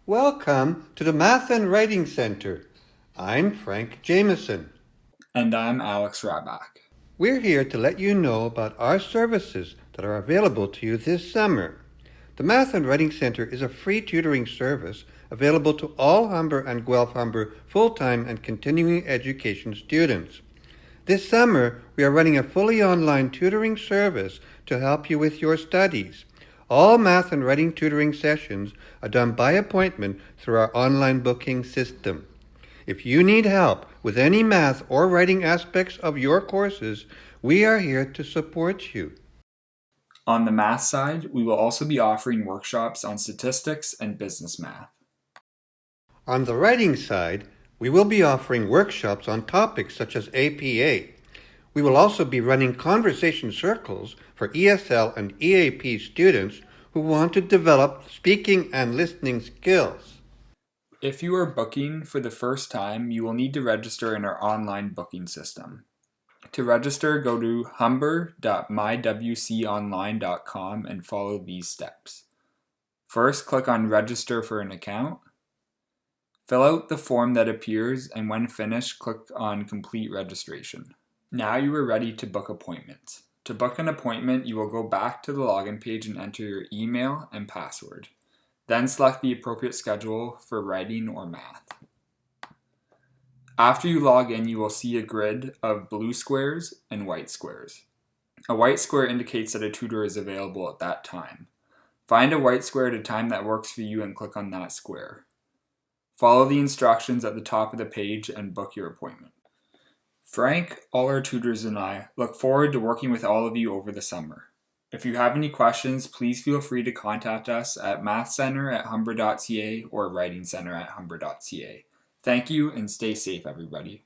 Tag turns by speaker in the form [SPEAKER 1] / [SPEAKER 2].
[SPEAKER 1] Welcome to the Math and Writing Center. I'm Frank Jameson.
[SPEAKER 2] And I'm Alex Ryback.
[SPEAKER 1] We're here to let you know about our services that are available to you this summer. The Math and Writing Center is a free tutoring service available to all Humber and Guelph Humber full-time and continuing education students. This summer, we are running a fully online tutoring service to help you with your studies. All math and writing tutoring sessions are done by appointment through our online booking system. If you need help with any math or writing aspects of your courses, we are here to support you.
[SPEAKER 2] On the math side, we will also be offering workshops on statistics and business math.
[SPEAKER 1] On the writing side, we will be offering workshops on topics such as APA. We will also be running conversation circles for ESL and EAP students who want to develop speaking and listening skills.
[SPEAKER 2] If you are booking for the first time, you will need to register in our online booking system. To register, go to humber.mywconline.com and follow these steps. First, click on Register for an account. Fill out the form that appears, and when finished, click on Complete Registration. Now you are ready to book appointments. To book an appointment, you will go back to the login page and enter your email and password. Then select the appropriate schedule for writing or math. After you log in, you will see a grid of blue squares and white squares. A white square indicates that a tutor is available at that time. Find a white square at a time that works for you and click on that square. Follow the instructions at the top of the page and book your appointment. Frank, all our tutors, and I look forward to working with all of you over the summer. If you have any questions, please feel free to contact us at mathcenter@humber.ca or writingcenter@humber.ca. Thank you and stay safe, everybody.